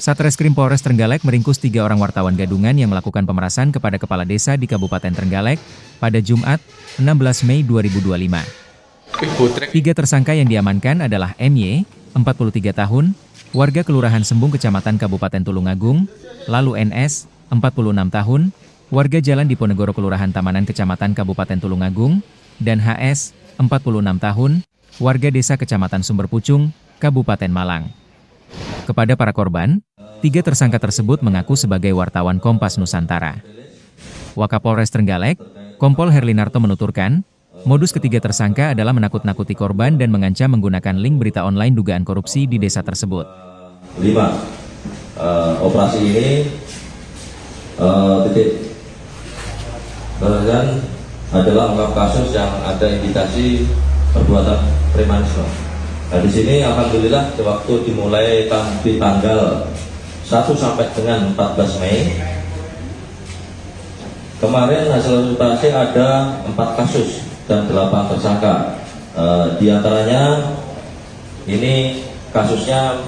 Satreskrim Polres Trenggalek meringkus 3 orang wartawan gadungan yang melakukan pemerasan kepada kepala desa di Kabupaten Trenggalek pada Jumat, 16 Mei 2025. 3 tersangka yang diamankan adalah MY, 43 tahun, warga Kelurahan Sembung Kecamatan Kabupaten Tulungagung, lalu NS, 46 tahun, warga Jalan Diponegoro Kelurahan Tamanan Kecamatan Kabupaten Tulungagung, dan HS, 46 tahun, warga Desa Kecamatan Sumberpucung, Kabupaten Malang. Kepada para korban, 3 tersangka tersebut mengaku sebagai wartawan Kompas Nusantara. Wakapolres Trenggalek, Kompol Herlinarto menuturkan, modus ketiga tersangka adalah menakut-nakuti korban dan mengancam menggunakan link berita online dugaan korupsi di desa tersebut. 5. Operasi ini kemudian adalah mengungkap kasus yang ada indikasi perbuatan premanisme. Nah, di sini alhamdulillah waktu dimulai di tanggal 1 sampai dengan 14 Mei kemarin hasil resultasi ada 4 kasus dan 8 tersangka. Di antaranya ini kasusnya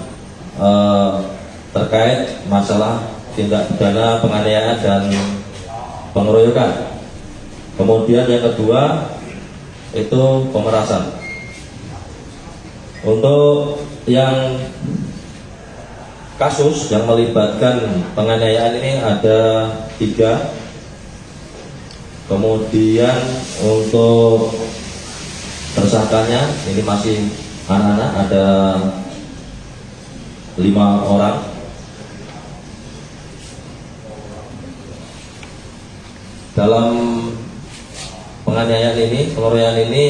terkait masalah tindak pidana penganiayaan dan pengeroyokan. Kemudian yang kedua itu pemerasan. Untuk yang kasus yang melibatkan penganiayaan ini ada 3. Kemudian untuk tersangkanya ini masih anak-anak, ada 5 orang. Dalam penganiayaan ini, pengeroyokan ini,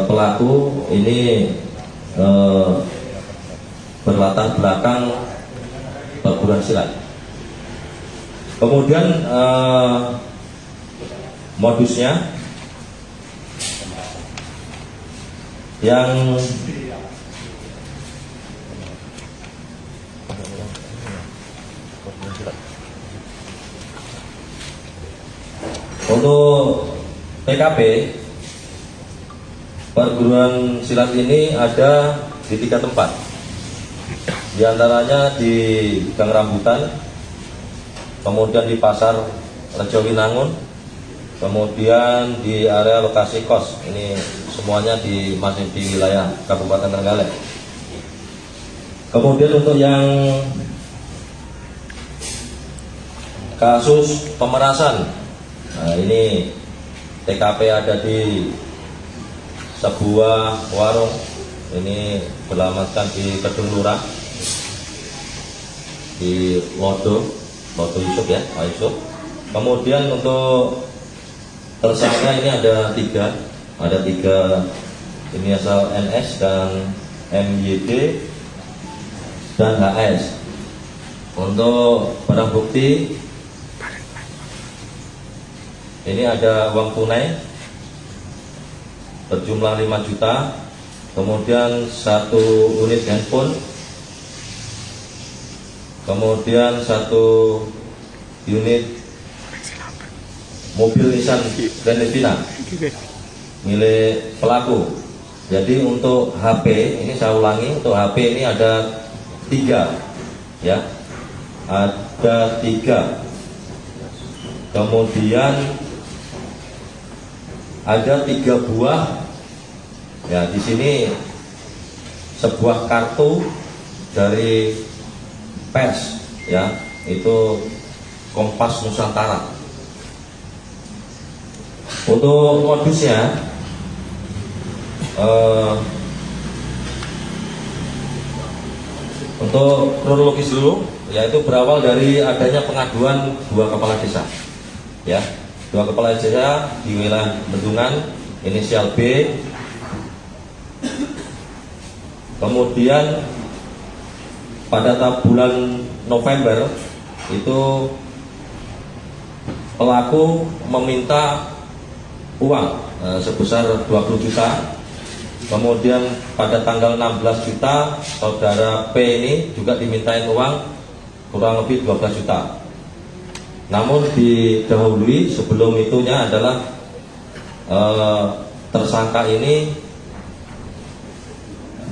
pelaku ini berlatar belakang perguruan silat. Kemudian modusnya yang untuk PKP perguruan silat ini ada di 3 tempat. Di antaranya di Gang Rambutan, kemudian di Pasar Rejowinangun, kemudian di area lokasi kos. Ini semuanya masih di wilayah Kabupaten Trenggalek. Kemudian untuk yang kasus pemerasan, nah ini TKP ada di sebuah warung, ini beralamatkan di Kedung Lurah, di Lodo Yusuf ya, Pak Yusuf. Kemudian untuk tersangka ini ada 3, ini asal NS dan MYD dan HS. Untuk barang bukti ini ada uang tunai berjumlah 5 juta, kemudian 1 unit handphone, kemudian 1 unit mobil Nissan Grand Livina milik pelaku. Jadi untuk HP ini saya ulangi, untuk HP ini ada 3 ya, ada 3. Kemudian ada 3 buah ya, di sini sebuah kartu dari pers ya, itu Kompas Nusantara. Untuk modusnya untuk kronologis dulu, yaitu berawal dari adanya pengaduan 2 kepala desa ya, 2 kepala desa di wilayah Bendungan, inisial B. Kemudian pada bulan November itu pelaku meminta uang sebesar 20 juta. Kemudian pada tanggal 16 juta saudara P ini juga dimintain uang kurang lebih 12 juta. Namun didahului sebelum itunya adalah tersangka ini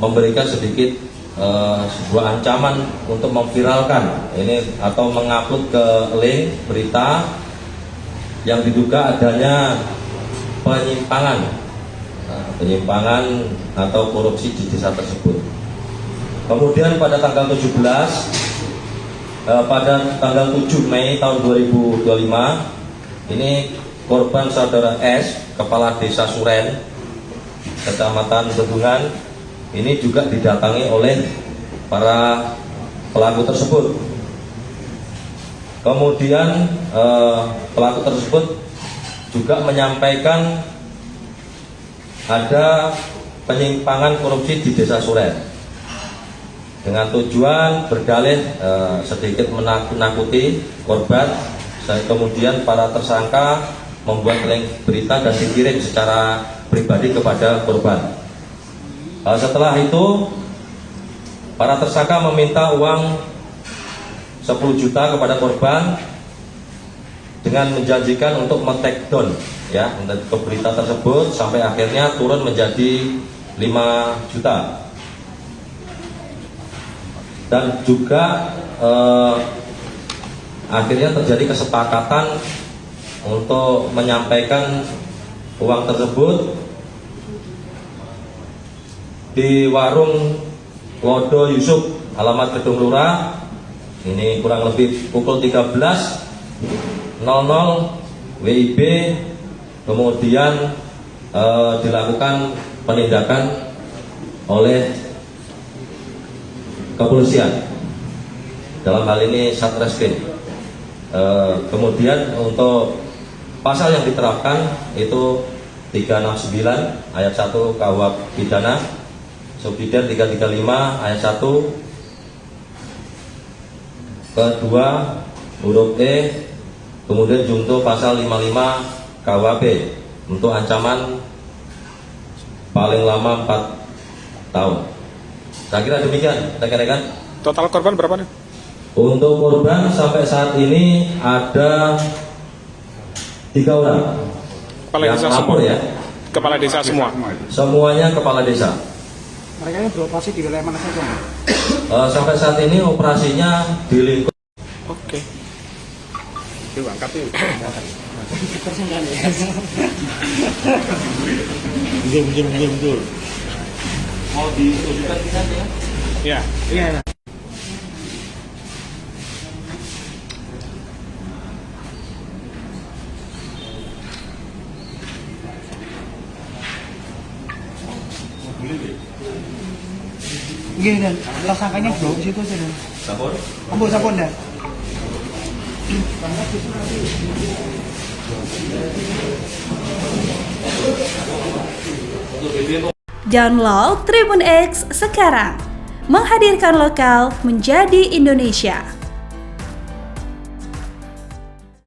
memberikan sedikit sebuah ancaman untuk memviralkan ini atau mengupload ke link berita yang diduga adanya penyimpangan atau korupsi di desa tersebut. Kemudian pada tanggal 7 Mei tahun 2025 ini korban saudara S, kepala desa Suren, Kecamatan Gedungan, ini juga didatangi oleh para pelaku tersebut. Kemudian pelaku tersebut juga menyampaikan ada penyimpangan korupsi di desa Suren dengan tujuan berdalih sedikit menakuti korban. Kemudian para tersangka membuat link berita dan dikirim secara pribadi kepada korban. Setelah itu para tersangka meminta uang 10 juta kepada korban dengan menjanjikan untuk men-take down ya ke berita tersebut sampai akhirnya turun menjadi 5 juta. Dan juga akhirnya terjadi kesepakatan untuk menyampaikan uang tersebut di warung Lodo Yusuf, alamat Gedung Lurah. Ini kurang lebih pukul 13.00 WIB, kemudian dilakukan penindakan oleh kepolisian, dalam hal ini Satreskrim. Kemudian untuk pasal yang diterapkan itu 369 ayat 1 KUHP pidana, subsidiar 335 ayat 1 kedua huruf E, kemudian junto pasal 55 KUHP untuk ancaman paling lama 4 tahun. Saya kira demikian, rekan-rekan. Total korban berapa nih? Untuk korban sampai saat ini ada 3 orang. Kepala yang desa lapor semua. Ya. Kepala desa semua. Semuanya kepala desa. Mereka ini beroperasi di wilayah mana saja? Sampai saat ini operasinya di lingkup. Oke. Yuk angkat yuk. Betul. Mau ditunjukkan kita ya? Ya. Iya. Gini dan tersangkanya bawa ke situ aja dan. Sabun? Ambil sabun dan. Download Tribun X sekarang, menghadirkan lokal menjadi Indonesia.